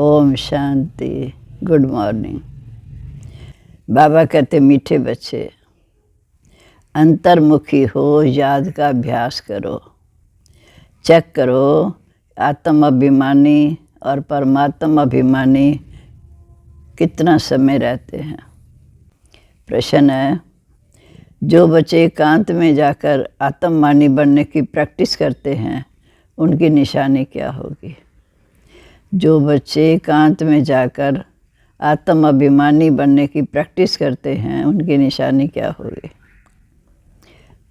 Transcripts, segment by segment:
Om Shanti. Good morning. बाबा कहते मीठे बच्चे, अंतर्मुखी हो, याद का अभ्यास करो, चेक करो आत्म अभिमानी और परमात्मा अभिमानी कितना समय रहते हैं। प्रश्न है, जो बच्चे एकांत में जाकर आत्ममानी बनने की प्रैक्टिस करते हैं उनकी निशानी क्या होगी? जो बच्चे एकांत में जाकर आत्म अभिमानी बनने की प्रैक्टिस करते हैं उनकी निशानी क्या होगी?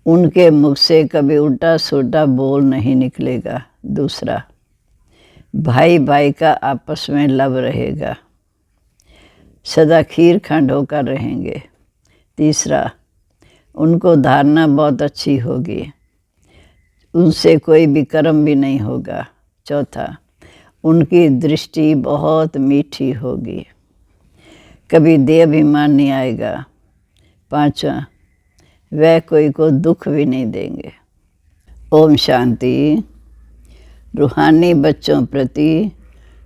उनके मुख से कभी उल्टा सुल्टा बोल नहीं निकलेगा। दूसरा, भाई भाई का आपस में लव रहेगा, सदा खीर खंड होकर रहेंगे। तीसरा, उनको धारणा बहुत अच्छी होगी, उनसे कोई विकर्म भी नहीं होगा। चौथा, उनकी दृष्टि बहुत मीठी होगी, कभी देह अभिमान नहीं आएगा। पांचवा, वह कोई को दुख भी नहीं देंगे। ओम शांति। रूहानी बच्चों प्रति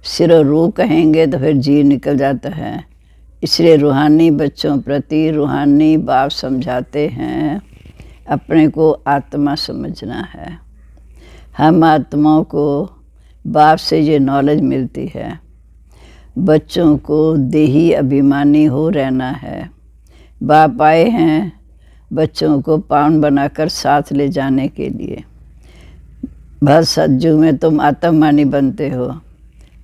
सिरो रूह कहेंगे तो फिर जी निकल जाता है, इसलिए रूहानी बच्चों प्रति रूहानी बाप समझाते हैं अपने को आत्मा समझना है। हम आत्माओं को बाप से ये नॉलेज मिलती है। बच्चों को देही अभिमानी हो रहना है। बाप आए हैं बच्चों को पावन बनाकर साथ ले जाने के लिए। भर सज्जू में तुम आत्ममानी बनते हो,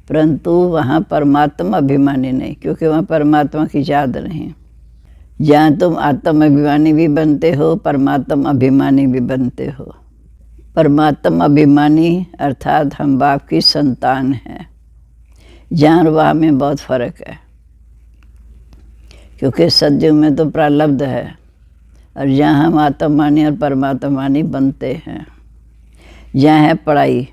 परंतु वहाँ परमात्मा अभिमानी नहीं, क्योंकि वहाँ परमात्मा की याद नहीं। जहाँ तुम आत्म अभिमानी भी बनते हो, परमात्मा अभिमानी भी बनते हो। परमात्मा अभिमानी अर्थात हम बाप की संतान हैं। यहाँ और वहाँ में बहुत फर्क है, क्योंकि सज्जु में तो प्रारब्ध है और यहाँ हम आत्ममानी और परमात्मानी बनते हैं। यहाँ है पढ़ाई,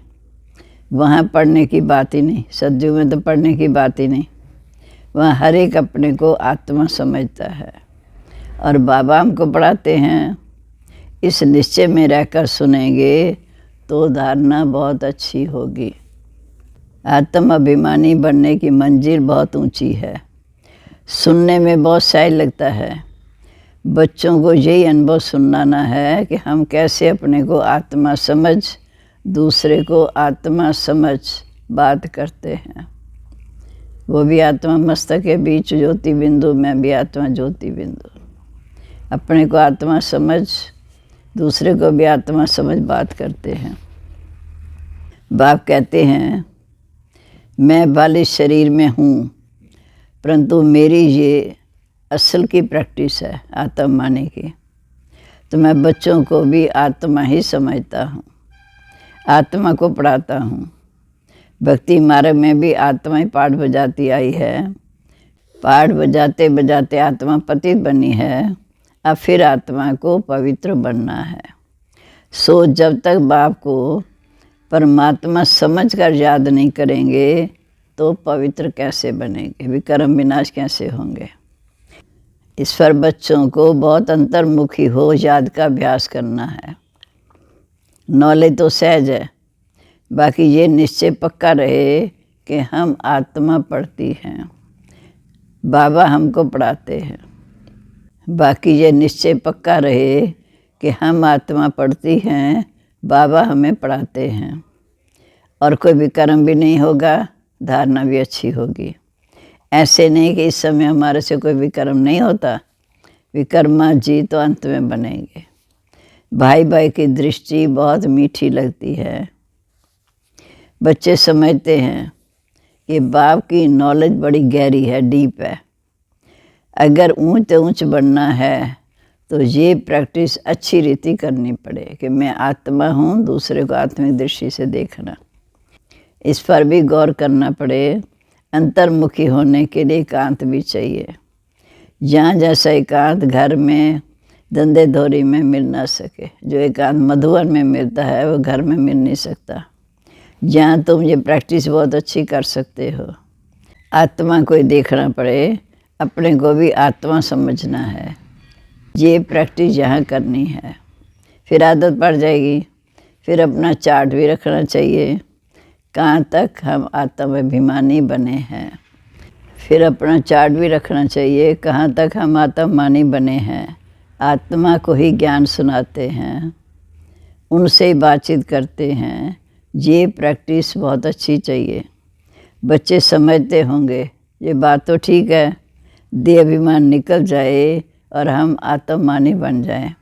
वहाँ पढ़ने की बात ही नहीं। सज्जु में तो पढ़ने की बात ही नहीं, वहाँ हर एक अपने को आत्मा समझता है। और बाबा हमको पढ़ाते हैं, इस निश्चय में रहकर सुनेंगे तो धारणा बहुत अच्छी होगी। आत्म अभिमानी बनने की मंजिल बहुत ऊंची है, सुनने में बहुत सहज लगता है। बच्चों को यही अनुभव सुनाना है कि हम कैसे अपने को आत्मा समझ, दूसरे को आत्मा समझ बात करते हैं। वो भी आत्मा मस्तक के बीच ज्योति बिंदु, मैं भी आत्मा ज्योति बिंदु। अपने को आत्मा समझ, दूसरे को भी आत्मा समझ बात करते हैं। बाप कहते हैं, मैं बालिश शरीर में हूँ, परंतु मेरी ये असल की प्रैक्टिस है आत्ममानी की, तो मैं बच्चों को भी आत्मा ही समझता हूँ, आत्मा को पढ़ाता हूँ। भक्ति मार्ग में भी आत्मा ही पाठ बजाती आई है। पाठ बजाते बजाते आत्मा पतित बनी है, अब फिर आत्मा को पवित्र बनना है। सो जब तक बाप को परमात्मा समझकर याद नहीं करेंगे तो पवित्र कैसे बनेंगे, विकर्म विनाश कैसे होंगे? इस पर बच्चों को बहुत अंतर्मुखी हो याद का अभ्यास करना है। नॉलेज तो सहज है, बाकी ये निश्चय पक्का रहे कि हम आत्मा पढ़ती हैं, बाबा हमको पढ़ाते हैं। बाकी ये निश्चय पक्का रहे कि हम आत्मा पढ़ती हैं, बाबा हमें पढ़ाते हैं, और कोई विकर्म भी नहीं होगा, धारणा भी अच्छी होगी। ऐसे नहीं कि इस समय हमारे से कोई विकर्म नहीं होता, विकर्मा जी तो अंत में बनेंगे। भाई भाई की दृष्टि बहुत मीठी लगती है। बच्चे समझते हैं कि बाप की नॉलेज बड़ी गहरी है, डीप है। अगर ऊंच ऊंच बनना है तो ये प्रैक्टिस अच्छी रीति करनी पड़े कि मैं आत्मा हूँ, दूसरे को आत्मिक दृष्टि से देखना। इस पर भी गौर करना पड़े। अंतर्मुखी होने के लिए एकांत भी चाहिए। जहाँ जैसा एकांत घर में, धंधे धोरी में मिल ना सके, जो एकांत मधुवन में मिलता है वो घर में मिल नहीं सकता। जहाँ तुम ये प्रैक्टिस बहुत अच्छी कर सकते हो, आत्मा को देखना पड़े, अपने को भी आत्मा समझना है, ये प्रैक्टिस यहाँ करनी है। फिर आदत पड़ जाएगी। फिर अपना चार्ट भी रखना चाहिए, कहाँ तक हम आत्माभिमानी बने हैं। फिर अपना चार्ट भी रखना चाहिए, कहाँ तक हम आत्मानी बने हैं। आत्मा को ही ज्ञान सुनाते हैं, उनसे ही बातचीत करते हैं। ये प्रैक्टिस बहुत अच्छी चाहिए। बच्चे समझते होंगे ये बात तो ठीक है, देह अभिमान निकल जाए और हम आत्मानी बन जाएं।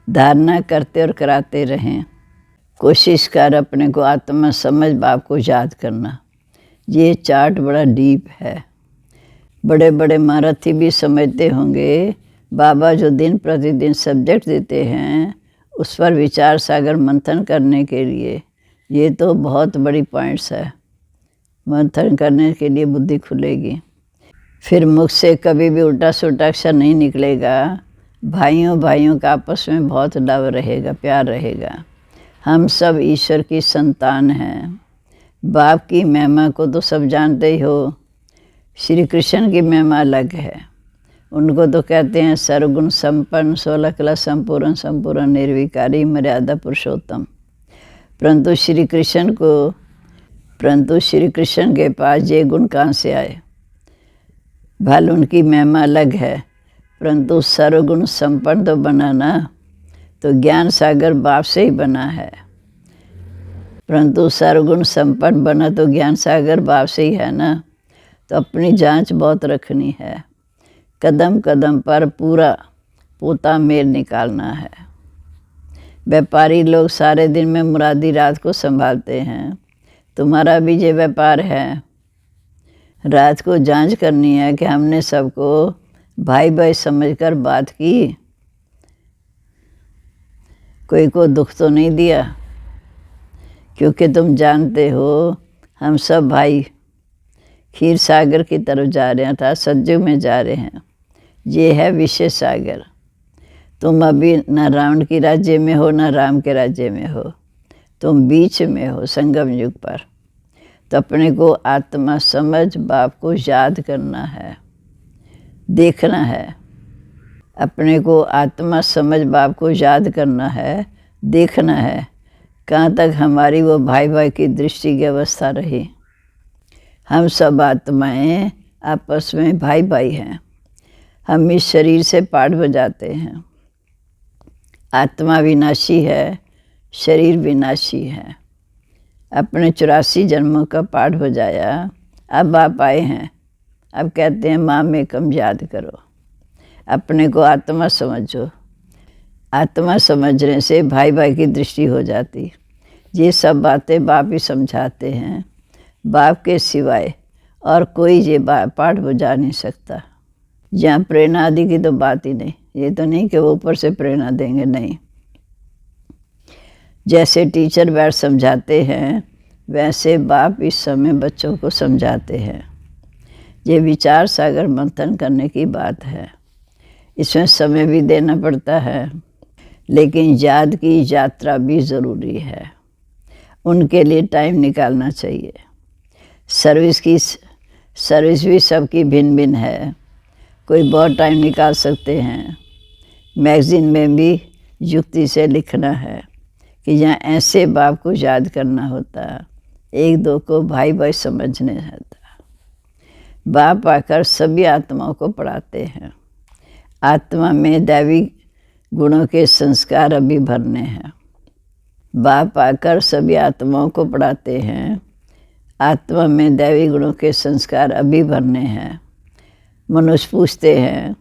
धारणा करते और कराते रहें। कोशिश कर अपने को आत्मा समझ बाप को याद करना। ये चार्ट बड़ा डीप है। बड़े बड़े महारथी भी समझते होंगे। बाबा जो दिन प्रतिदिन सब्जेक्ट देते हैं उस पर विचार सागर मंथन करने के लिए, ये तो बहुत बड़ी पॉइंट्स है। मंथन करने के लिए बुद्धि खुलेगी। फिर मुख से कभी भी उल्टा सुल्टा अक्षर नहीं निकलेगा। भाइयों भाइयों का आपस में बहुत लव रहेगा, प्यार रहेगा। हम सब ईश्वर की संतान हैं। बाप की महिमा को तो सब जानते ही हो। श्री कृष्ण की महिमा अलग है। उनको तो कहते हैं सर्वगुण संपन्न, 16 कला संपूर्ण, संपूर्ण निर्विकारी, मर्यादा पुरुषोत्तम। परंतु श्री कृष्ण के पास ये गुण कहाँ से आए? भले उनकी महिमा अलग है, परंतु सर्वगुण संपन्न तो बना ना, तो ज्ञान सागर बाप से ही बना है। परंतु सर्वगुण संपन्न बना तो ज्ञान सागर बाप से ही है ना। तो अपनी जांच बहुत रखनी है। कदम कदम पर पूरा पोता मेल निकालना है। व्यापारी लोग सारे दिन में मुरादी रात को संभालते हैं। तुम्हारा भी ये व्यापार है। रात को जांच करनी है कि हमने सबको भाई भाई समझकर बात की, कोई को दुख तो नहीं दिया। क्योंकि तुम जानते हो हम सब भाई क्षीर सागर की तरफ जा रहे हैं, अर्थात सतयुग में जा रहे हैं। ये है विषय सागर। तुम अभी न रावण के राज्य में हो न राम के राज्य में हो, तुम बीच में हो संगम युग पर। तो अपने को आत्मा समझ बाप को याद करना है, देखना है। अपने को आत्मा समझ बाप को याद करना है, देखना है कहाँ तक हमारी वो भाई भाई की दृष्टि की अवस्था रही। हम सब आत्माएं आपस में भाई भाई हैं। हम इस शरीर से पाठ बजाते हैं। आत्मा विनाशी है, शरीर विनाशी है। अपने 84 जन्मों का पाठ बजाया, अब आप आए हैं। अब कहते हैं माँ में कम याद करो। अपने को आत्मा समझो। आत्मा समझने से भाई भाई की दृष्टि हो जाती। ये सब बातें बाप ही समझाते हैं। बाप के सिवाय और कोई ये पाठ बजा नहीं सकता। यहाँ प्रेरणा आदि की तो बात ही नहीं। ये तो नहीं कि वो ऊपर से प्रेरणा देंगे, नहीं। जैसे टीचर बैठ समझाते हैं वैसे बाप इस समय बच्चों को समझाते हैं। ये विचार सागर मंथन करने की बात है। इसमें समय भी देना पड़ता है, लेकिन याद की यात्रा भी ज़रूरी है। उनके लिए टाइम निकालना चाहिए। सर्विस भी सबकी भिन्न भिन्न है। कोई बहुत टाइम निकाल सकते हैं। मैगज़ीन में भी युक्ति से लिखना है कि यहाँ ऐसे बाप को याद करना होता, एक दो को भाई भाई समझने होता। बाप आकर सभी आत्माओं को पढ़ाते हैं। आत्मा में दैवी गुणों के संस्कार अभी भरने हैं। बाप आकर सभी आत्माओं को पढ़ाते हैं। आत्मा में दैवी गुणों के संस्कार अभी भरने हैं। मनुष्य पूछते हैं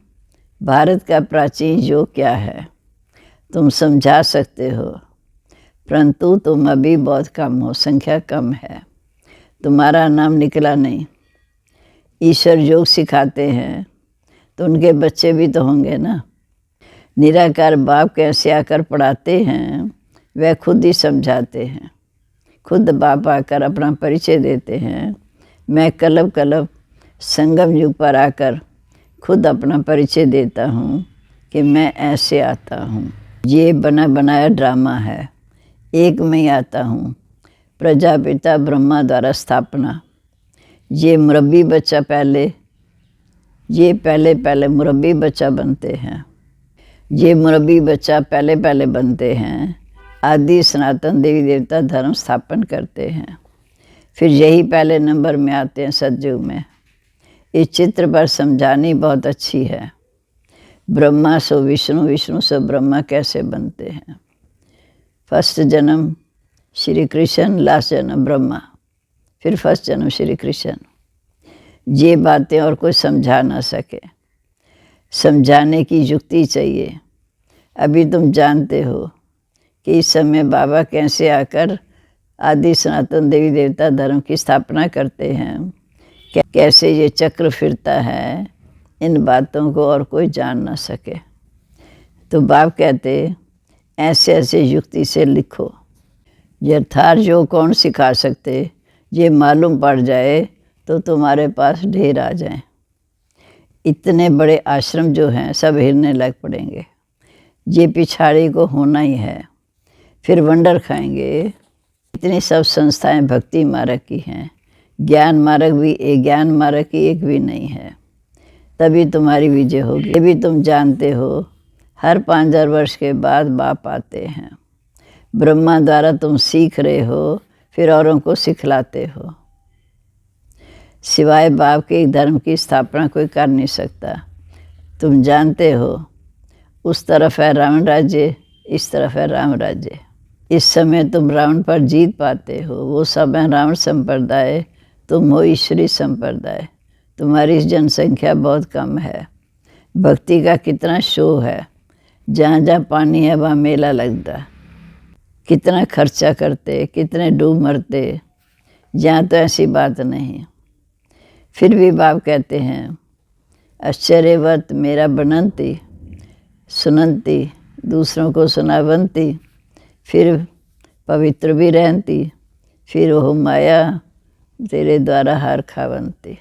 भारत का प्राचीन योग क्या है? तुम समझा सकते हो, परंतु तुम अभी बहुत कम हो, संख्या कम है। तुम्हारा नाम निकला नहीं। ईश्वर योग सिखाते हैं तो उनके बच्चे भी तो होंगे ना। निराकार बाप कैसे आकर पढ़ाते हैं वह खुद ही समझाते हैं। खुद बाप आकर अपना परिचय देते हैं। मैं कलब कलब संगम युग पर आकर खुद अपना परिचय देता हूँ कि मैं ऐसे आता हूँ। ये बना बनाया ड्रामा है। एक में ही आता हूँ। प्रजापिता ब्रह्मा द्वारा स्थापना। ये मुरब्बी बच्चा पहले मुरब्बी बच्चा बनते हैं। ये मुरब्बी बच्चा पहले बनते हैं। आदि सनातन देवी देवता धर्म स्थापन करते हैं। फिर यही पहले नंबर में आते हैं सतयुग में। इस चित्र पर समझानी बहुत अच्छी है। ब्रह्मा सो विष्णु, विष्णु सो ब्रह्मा कैसे बनते हैं। फर्स्ट जन्म श्री कृष्ण, लास्ट जन्म ब्रह्मा, फिर फर्स्ट जन्म श्री कृष्ण। ये बातें और कोई समझा ना सके। समझाने की युक्ति चाहिए। अभी तुम जानते हो कि इस समय बाबा कैसे आकर आदि सनातन देवी देवता धर्म की स्थापना करते हैं, कैसे ये चक्र फिरता है। इन बातों को और कोई जान ना सके। तो बाप कहते ऐसे ऐसे युक्ति से लिखो। यथार्थ जो कौन सिखा सकते, ये मालूम पड़ जाए तो तुम्हारे पास ढेर आ जाए। इतने बड़े आश्रम जो हैं सब हिलने लग पड़ेंगे। ये पिछाड़ी को होना ही है। फिर वंडर खाएंगे। इतनी सब संस्थाएं भक्ति मार्ग की हैं, ज्ञान मार्ग की एक भी नहीं है। तभी तुम्हारी विजय होगी। ये भी तुम जानते हो, हर 5000 वर्ष के बाद बाप आते हैं। ब्रह्मा द्वारा तुम सीख रहे हो, फिर औरों को सिखलाते हो। सिवाय बाप के धर्म की स्थापना कोई कर नहीं सकता। तुम जानते हो, उस तरफ है रावण राज्य, इस तरफ है राम राज्य। इस समय तुम रावण पर जीत पाते हो। वो सब है रावण संप्रदाय, तुम हो ईश्वरी संप्रदाय। तुम्हारी जनसंख्या बहुत कम है। भक्ति का कितना शो है। जहाँ जहाँ पानी है वहाँ मेला लगता। कितना खर्चा करते, कितने डूब मरते। यहाँ तो ऐसी बात नहीं। फिर भी बाप कहते हैं आश्चर्यवत मेरा बनंती सुनंती, दूसरों को सुनावंती, फिर पवित्र भी रहती, फिर वो माया तेरे द्वारा हार खावंती।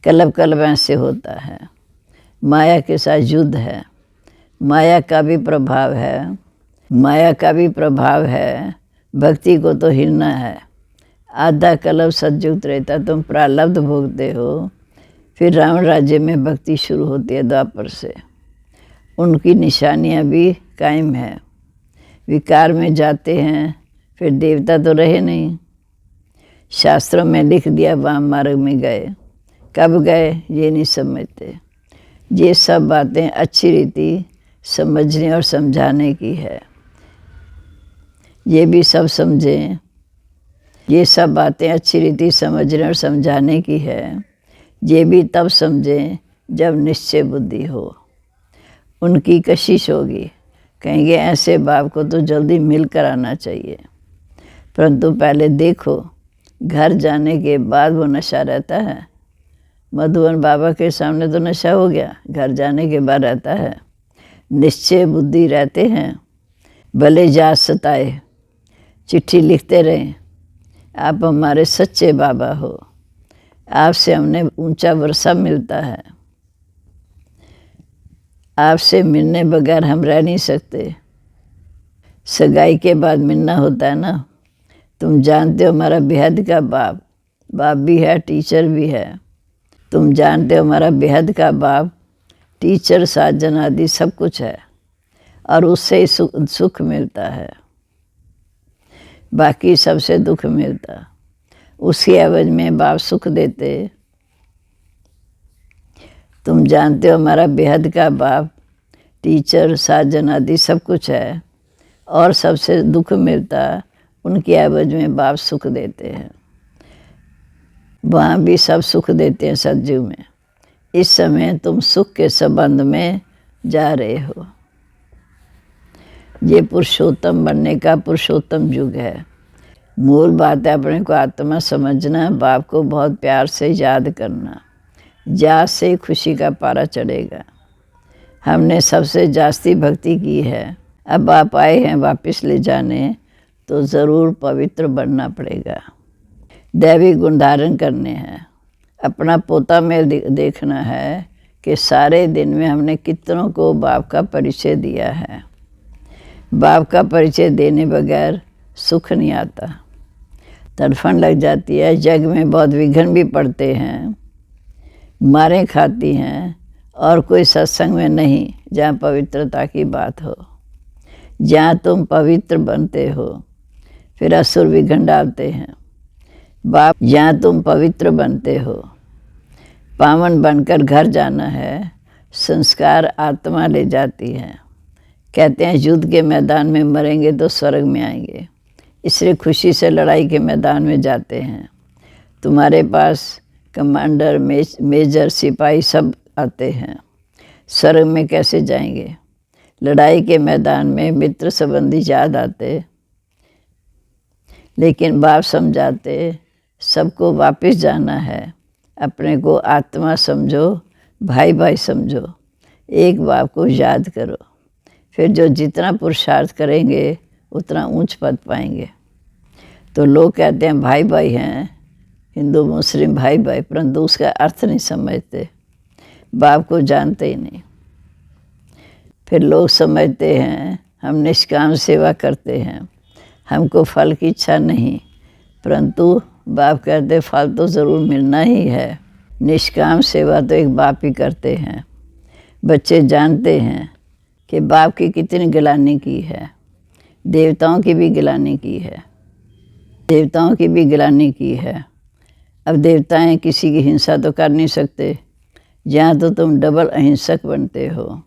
कलब कलब ऐसे होता है। माया के साथ युद्ध है। माया का भी प्रभाव है। माया का भी प्रभाव है। भक्ति को तो हिलना है। आधा कलब सतयुग रहता, तुम प्रारब्ध भोगते हो। फिर रावण राज्य में भक्ति शुरू होती है द्वापर से। उनकी निशानियाँ भी कायम है। विकार में जाते हैं, फिर देवता तो रहे नहीं। शास्त्रों में लिख दिया वाम मार्ग में गए। कब गए ये नहीं समझते। ये सब बातें अच्छी रीति समझने और समझाने की है। ये भी सब समझें। ये सब बातें अच्छी रीति समझने और समझाने की है। ये भी तब समझें जब निश्चय बुद्धि हो। उनकी कशिश होगी, कहेंगे ऐसे बाप को तो जल्दी मिल कर आना चाहिए। परंतु पहले देखो, घर जाने के बाद वो नशा रहता है। मधुबन बाबा के सामने तो नशा हो गया, घर जाने के बाद रहता है। निश्चय बुद्धि रहते हैं। भले जा सताए, चिट्ठी लिखते रहें, आप हमारे सच्चे बाबा हो। आपसे हमने ऊंचा वर्षा मिलता है। आपसे मिलने बगैर हम रह नहीं सकते। सगाई के बाद मिलना होता है ना। तुम जानते हो हमारा बेहद का बाप भी है, टीचर भी है। तुम जानते हो हमारा बेहद का बाप टीचर, साजन आदि सब कुछ है, और उससे ही सुख मिलता है। बाकी सबसे दुख मिलता। उसकी एवज में बाप सुख देते। तुम जानते हो हमारा बेहद का बाप टीचर, साजन आदि सब कुछ है, और सबसे दुख मिलता। उनकी एवज में बाप सुख देते हैं। वहाँ भी सब सुख देते हैं सतयुग में। इस समय तुम सुख के संबंध में जा रहे हो। ये पुरुषोत्तम बनने का पुरुषोत्तम युग है। मूल बात है अपने को आत्मा समझना, बाप को बहुत प्यार से याद करना। याद से खुशी का पारा चढ़ेगा। हमने सबसे जास्ती भक्ति की है। अब आप आए हैं वापस ले जाने, तो ज़रूर पवित्र बनना पड़ेगा। दैवी गुण धारण करने हैं। अपना पोता में देखना है कि सारे दिन में हमने कितनों को बाप का परिचय दिया है। बाप का परिचय देने बगैर सुख नहीं आता। तड़फन लग जाती है। जग में बहुत विघ्न भी पड़ते हैं, मारें खाती हैं, और कोई सत्संग में नहीं जहाँ पवित्रता की बात हो। जहाँ तुम पवित्र बनते हो, फिर असुर विघन डालते हैं। बाप, यहाँ तुम पवित्र बनते हो, पावन बनकर घर जाना है, संस्कार आत्मा ले जाती है। कहते हैं युद्ध के मैदान में मरेंगे तो स्वर्ग में आएंगे, इसलिए खुशी से लड़ाई के मैदान में जाते हैं। तुम्हारे पास कमांडर, मेजर, सिपाही सब आते हैं, स्वर्ग में कैसे जाएंगे? लड़ाई के मैदान में मित्र संबंधी याद आते, लेकिन बाप समझाते सबको वापस जाना है। अपने को आत्मा समझो, भाई भाई समझो, एक बाप को याद करो। फिर जो जितना पुरुषार्थ करेंगे उतना ऊंच पद पाएंगे। तो लोग कहते हैं भाई भाई हैं, हिंदू मुस्लिम भाई भाई, परंतु उसका अर्थ नहीं समझते, बाप को जानते ही नहीं। फिर लोग समझते हैं हम निष्काम सेवा करते हैं, हमको फल की इच्छा नहीं, परंतु बाप कहते फल तो ज़रूर मिलना ही है। निष्काम सेवा तो एक बाप ही करते हैं। बच्चे जानते हैं कि बाप की कितनी गिलानी की है, देवताओं की भी गिलानी की है, देवताओं की भी गिलानी की है। अब देवताएं किसी की हिंसा तो कर नहीं सकते, यहाँ तो तुम डबल अहिंसक बनते हो।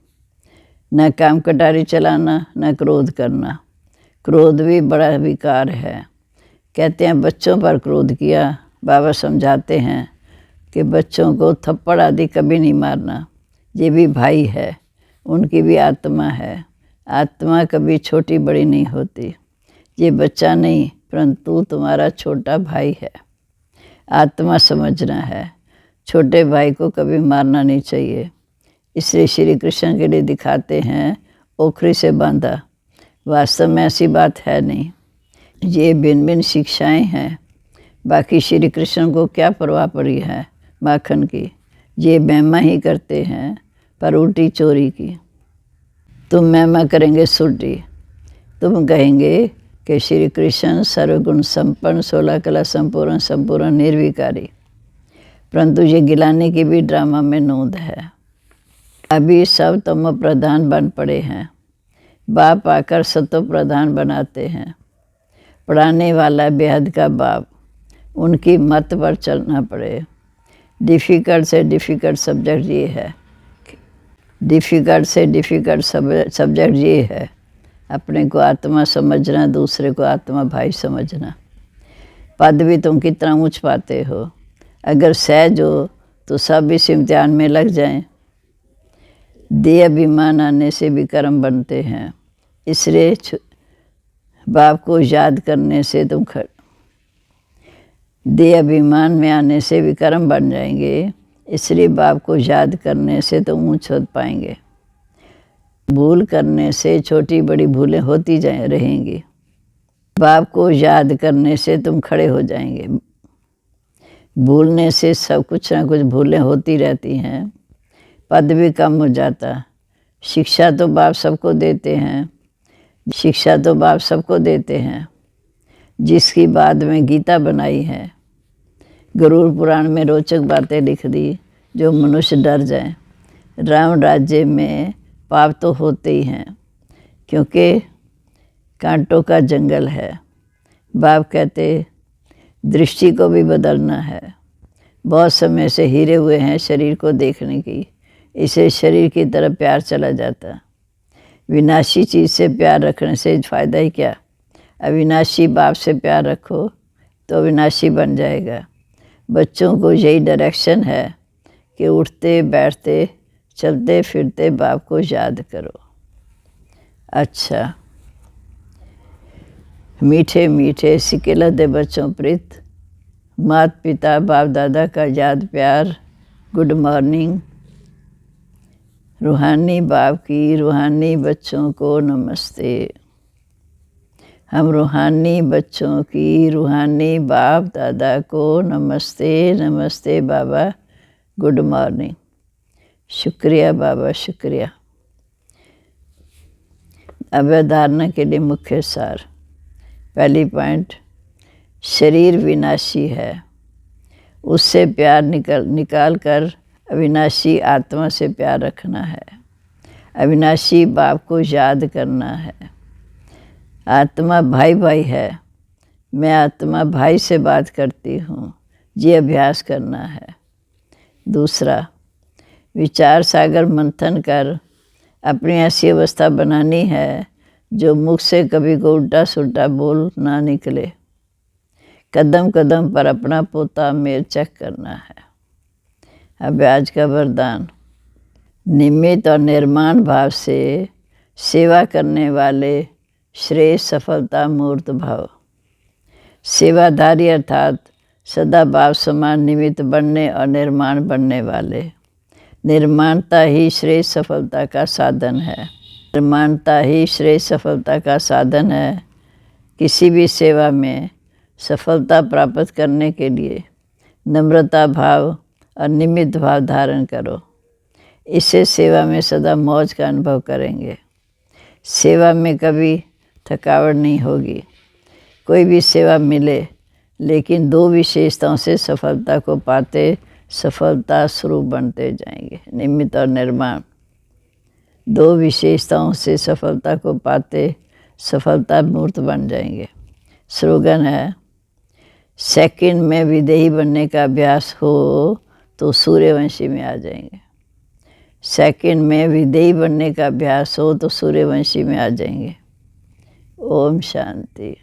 न काम कटारी चलाना, न क्रोध करना। क्रोध भी बड़ा विकार है। कहते हैं बच्चों पर क्रोध किया, बाबा समझाते हैं कि बच्चों को थप्पड़ आदि कभी नहीं मारना, ये भी भाई है, उनकी भी आत्मा है। आत्मा कभी छोटी बड़ी नहीं होती। ये बच्चा नहीं, परंतु तुम्हारा छोटा भाई है। आत्मा समझना है, छोटे भाई को कभी मारना नहीं चाहिए। इसलिए श्री कृष्ण के लिए दिखाते हैं ओखरी से बांधा, वास्तव में ऐसी बात है नहीं। ये भिन्न भिन्न शिक्षाएं हैं। बाकी श्री कृष्ण को क्या परवाह पड़ी है माखन की, ये महिमा ही करते हैं पर उल्टी चोरी की। तुम महिमा करेंगे सुलटी, तुम कहेंगे कि श्री कृष्ण सर्वगुण संपन्न, 16 कला संपूर्ण, संपूर्ण निर्विकारी, परंतु ये गिलाने की भी ड्रामा में नोंद है। अभी सब तमो प्रधान बन पड़े हैं, बाप आकर सतो प्रधान बनाते हैं। पढ़ाने वाला बेहद का बाप, उनकी मत पर चलना पड़े। डिफ़िकल्ट से डिफ़िकल्ट सब्जेक्ट ये है, डिफ़िकल्ट से डिफ़िकल्ट सब्जेक्ट ये है, अपने को आत्मा समझना, दूसरे को आत्मा भाई समझना। पद भी तुम कितना ऊंच पाते हो, अगर सहज हो तो सब इस इम्तिहान में लग जाएं। देह अभिमान आने से भी कर्म बनते हैं, इसलिए बाप को याद करने से तुम देह अभिमान में आने से भी कर्म बन जाएंगे, इसलिए बाप को याद करने से तुम ऊंच हो पाएंगे। भूल करने से छोटी बड़ी भूलें होती रहेंगी, बाप को याद करने से तुम खड़े हो जाएंगे। भूलने से सब कुछ ना कुछ भूलें होती रहती हैं, पद भी कम हो जाता। शिक्षा तो बाप सबको देते हैं, शिक्षा तो बाप सबको देते हैं, जिसकी बाद में गीता बनाई है। गरुड़ पुराण में रोचक बातें लिख दी जो मनुष्य डर जाए। राम राज्य में पाप तो होते ही हैं, क्योंकि कांटों का जंगल है। बाप कहते दृष्टि को भी बदलना है। बहुत समय से हिरे हुए हैं शरीर को देखने की, इसे शरीर की तरफ प्यार चला जाता। विनाशी चीज़ से प्यार रखने से फ़ायदा ही क्या। अविनाशी बाप से प्यार रखो तो अविनाशी बन जाएगा। बच्चों को यही डायरेक्शन है कि उठते बैठते चलते फिरते बाप को याद करो। अच्छा, मीठे मीठे सिकेला दे बच्चों प्रीत, माता पिता बाप दादा का याद प्यार। Good morning. रूहानी बाप की रूहानी बच्चों को नमस्ते। हम रूहानी बच्चों की रूहानी बाप दादा को नमस्ते। नमस्ते बाबा, गुड मॉर्निंग। शुक्रिया बाबा, शुक्रिया। अवधारणा के लिए मुख्य सार। पहली पॉइंट, शरीर विनाशी है, उससे प्यार निकाल कर अविनाशी आत्मा से प्यार रखना है। अविनाशी बाप को याद करना है। आत्मा भाई भाई है, मैं आत्मा भाई से बात करती हूँ, ये अभ्यास करना है। दूसरा, विचार सागर मंथन कर अपनी ऐसी अवस्था बनानी है जो मुख से कभी को उल्टा सुल्टा बोल ना निकले। कदम कदम पर अपना पोता मेल चेक करना है। अब आज का वरदान, निमित्त और निर्माण भाव से सेवा करने वाले श्रेष्ठ सफलता मूर्त भाव। सेवाधारी अर्थात सदा भाव समान निमित्त बनने और निर्माण बनने वाले। निर्माणता ही श्रेष्ठ सफलता का साधन है। निर्माणता ही श्रेष्ठ सफलता का साधन है। किसी भी सेवा में सफलता प्राप्त करने के लिए नम्रता भाव और निमित्त भाव धारण करो। इससे सेवा में सदा मौज का अनुभव करेंगे। सेवा में कभी थकावट नहीं होगी। कोई भी सेवा मिले, लेकिन दो विशेषताओं से सफलता को पाते सफलता स्वरूप बनते जाएंगे। निमित्त और निर्माण, दो विशेषताओं से सफलता को पाते सफलता मूर्त बन जाएंगे। स्लोगन है, सेकंड में विदेही बनने का अभ्यास हो तो सूर्यवंशी में आ जाएंगे। सेकंड में विदेही बनने का अभ्यास हो तो सूर्यवंशी में आ जाएंगे। ओम शांति।